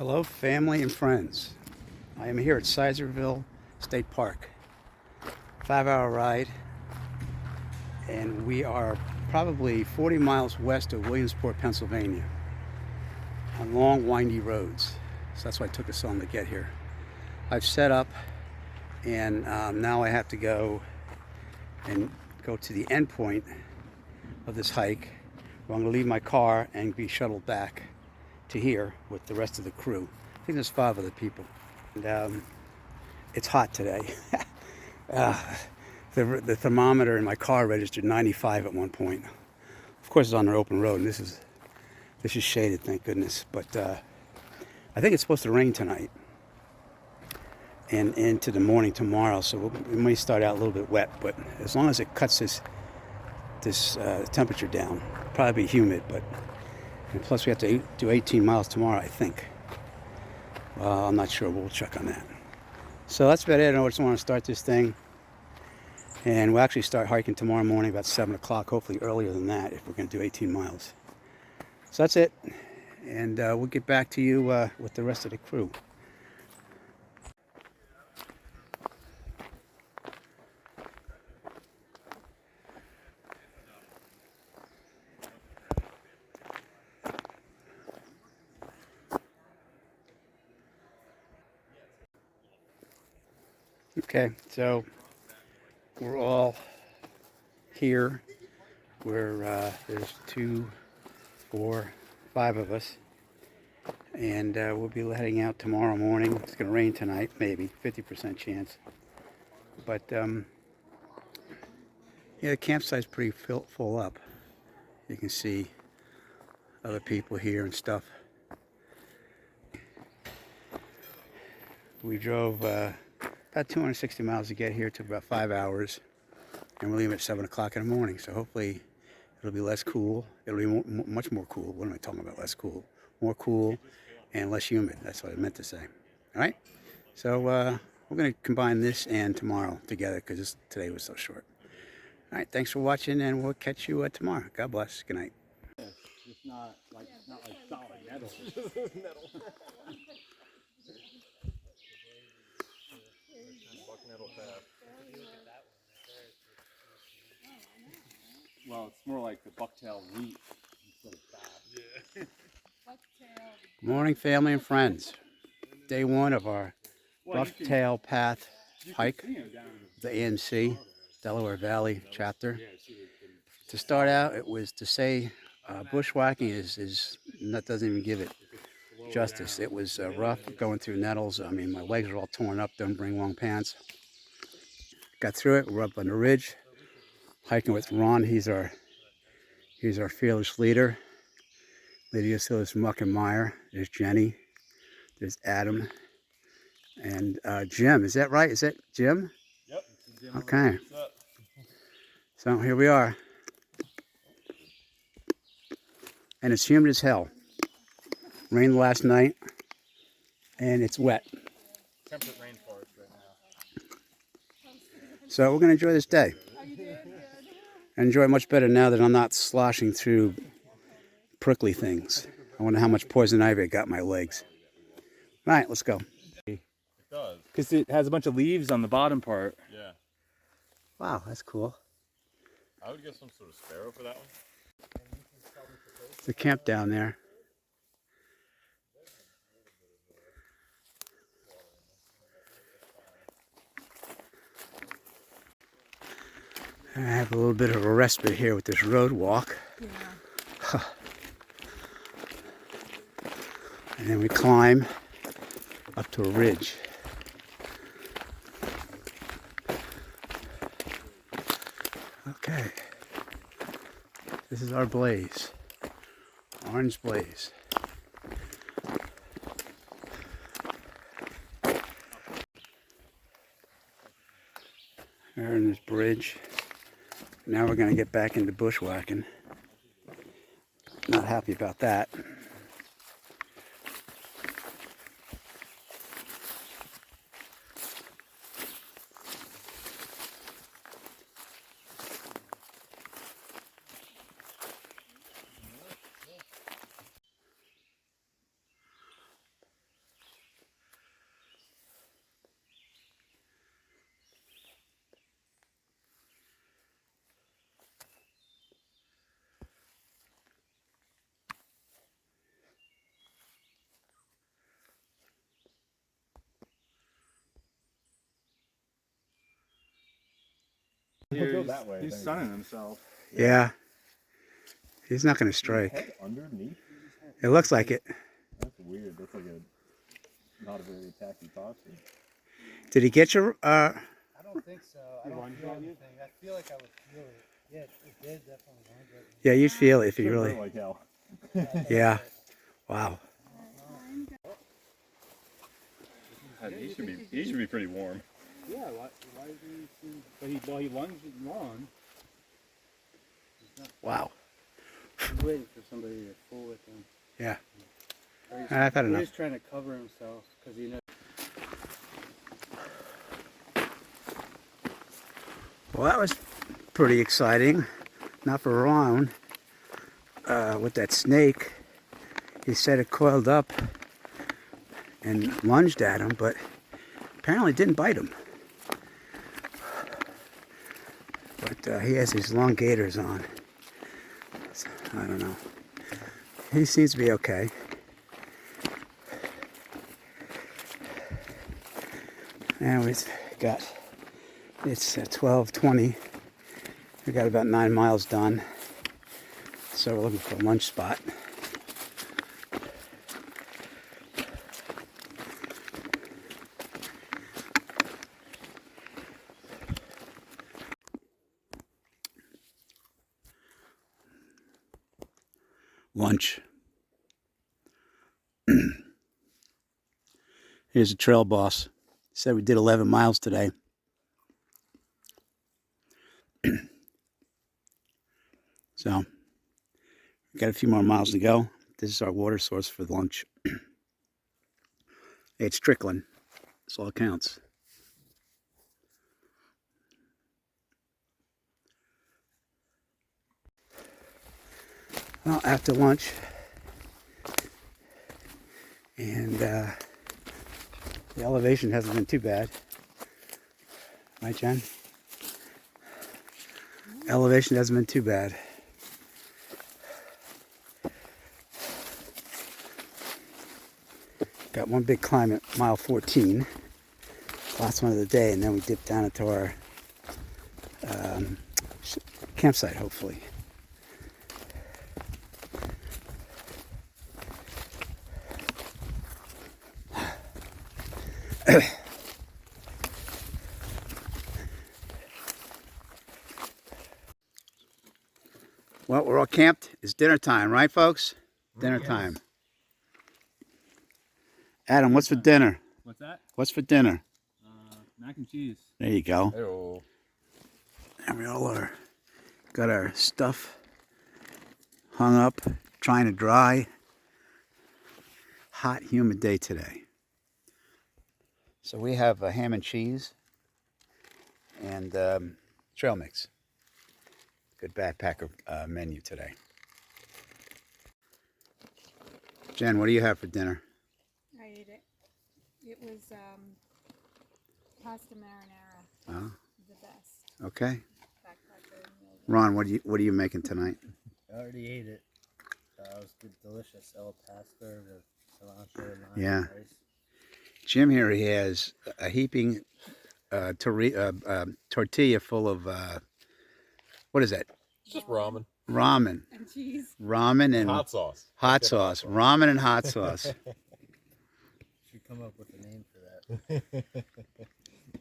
Hello, family and friends. I am here at Sizerville State Park. 5-hour ride, and we are probably 40 miles west of Williamsport, Pennsylvania, on long, windy roads. So that's why it took us so long to get here. I've set up, and now I have to go to the end point of this hike, where I'm going to leave my car and be shuttled back to here with the rest of the crew. I think there's 5 other people. And it's hot today. The thermometer in my car registered 95 at one point. Of course, it's on an open road, and this is shaded, thank goodness. But I think it's supposed to rain tonight and into the morning tomorrow, so it may start out a little bit wet. But as long as it cuts this temperature down, it'll probably be humid. And plus, we have to do 18 miles tomorrow, I think. I'm not sure. We'll check on that. So that's about it. I just want to start this thing. And we'll actually start hiking tomorrow morning about 7 o'clock, hopefully earlier than that if we're going to do 18 miles. So that's it. And we'll get back to you with the rest of the crew. Okay, so we're all here. There's 2, 4, 5 of us, and we'll be heading out tomorrow morning. It's going to rain tonight, maybe 50% chance. But yeah, the campsite's pretty full up. You can see other people here and stuff. We drove about 260 miles to get here. It took about 5 hours, and we'll leave at 7 o'clock in the morning. So hopefully it'll be less cool. It'll be much more cool. What am I talking about? Less cool. More cool and less humid. That's what I meant to say. All right? So we're going to combine this and tomorrow together because today was so short. All right. Thanks for watching, and we'll catch you tomorrow. God bless. Good night. It's not like solid metal. Metal. Bucktail path. Well, it's more like the bucktail wheat instead of path. Yeah. Good morning, family and friends. Day 1 of our Bucktail Path hike, the AMC, Delaware Valley chapter. To start out, it was to say bushwhacking that doesn't even give it justice. It was rough going through nettles. I mean, my legs are all torn up. Don't bring long pants. Got through it. We're up on the ridge, hiking with Ron. He's our fearless leader. Lydia Silas Muck and Meyer. There's Jenny. There's Adam. And Jim. Is that right? Is that Jim? Yep. Jim. Okay. So here we are. And it's humid as hell. Rained last night. And it's wet. Temperate rainforest right now. So we're going to enjoy this day. I enjoy it much better now that I'm not sloshing through prickly things. I wonder how much poison ivy I got in my legs. All right, let's go. It does. Because it has a bunch of leaves on the bottom part. Yeah. Wow, that's cool. I would get some sort of sparrow for that one. It's a camp down there. I have a little bit of a respite here with this road walk. Yeah. And then we climb up to a ridge. Okay. This is our blaze. Orange blaze. We're in this bridge. Now we're going to get back into bushwhacking. Not happy about that. He'll go that way. He's sunning himself. Yeah. He's not going to strike. Head underneath? It looks like it. That's weird. That's like a not a very attacky toxin. Did he get your... I don't think so. I don't feel anything. I feel like I would feel it. Yeah, it did definitely lunge at me. Yeah, you'd feel it if you It really... hurt like hell. Yeah. Wow. He should be pretty warm. Yeah, why is he... But he lunged long. Wow. He's waiting for somebody to fool with him. Yeah. I've had enough. He's trying to cover himself because he knows. Well, that was pretty exciting. Not for Ron. With that snake, he said it coiled up and lunged at him, but apparently didn't bite him. But he has these long gaiters on. So, I don't know. He seems to be okay. And we've got, it's 12:20. We got about 9 miles done. So we're looking for a lunch spot. Lunch. Here's a trail boss. Said we did 11 miles today. So, we got a few more miles to go. This is our water source for lunch. It's trickling. That's all that counts. Well, after lunch, and the elevation hasn't been too bad. Right, Jen? Elevation hasn't been too bad. Got one big climb at mile 14, last one of the day, and then we dip down into our campsite, hopefully. Well, we're all camped. It's dinner time, right, folks? Dinner time. Adam, what's for dinner? What's that? What's for dinner? Mac and cheese. There you go. Hey-oh. And we all are got our stuff hung up, trying to dry. Hot, humid day today. So we have a ham and cheese and trail mix. Good backpacker menu today. Jen, what do you have for dinner? I ate it. It was pasta marinara. Oh, The best. okay. Backpacker meal. Ron, what are you making tonight? I already ate it. It was good, delicious. El pasta with cilantro, lime, Yeah. rice. Jim here, he has a heaping tortilla full of what is that? It's just ramen. Ramen. And cheese. Ramen and Hot sauce. hot sauce. Ramen and hot sauce. Should come up with a name for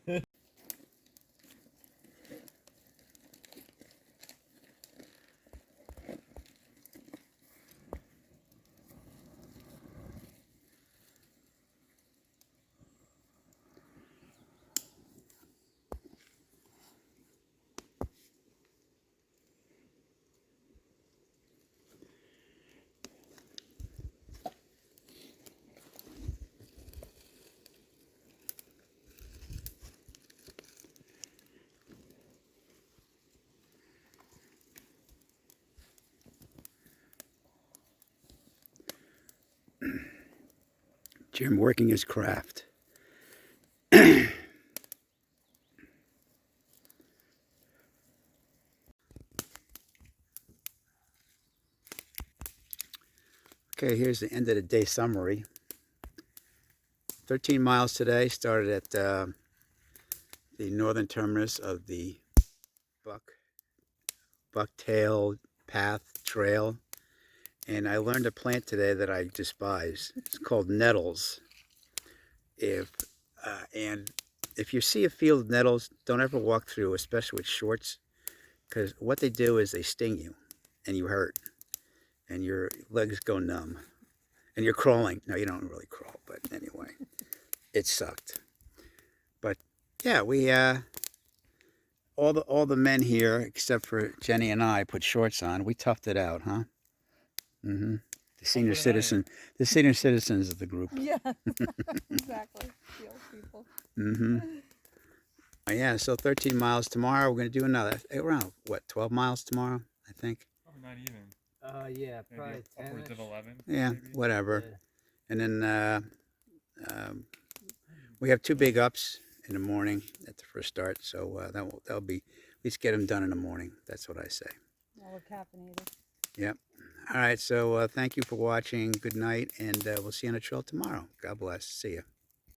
that. Jim working his craft. Okay, here's the end of the day summary. 13 miles today, started at the northern terminus of the bucktail path trail. And I learned a plant today that I despise. It's called nettles. And if you see a field of nettles, don't ever walk through, especially with shorts, because what they do is they sting you, and you hurt, and your legs go numb, and you're crawling. No, you don't really crawl, but anyway, it sucked. But yeah, we all the men here except for Jenny and I put shorts on. We toughed it out, huh? Mm-hmm. The senior citizens of the group. Yeah, exactly. The old people. Mm-hmm. Yeah, so 13 miles tomorrow. We're going to do another, around, what, 12 miles tomorrow, I think? Probably not even. Yeah, Maybe probably 10. upwards of 11. Yeah, maybe. whatever. Yeah. And then we have 2 big ups in the morning at the first start. So that'll be, at least get them done in the morning. That's what I say. Well, we're caffeinated. Yep. All right, so thank you for watching. Good night, and we'll see you on the trail tomorrow. God bless. See you.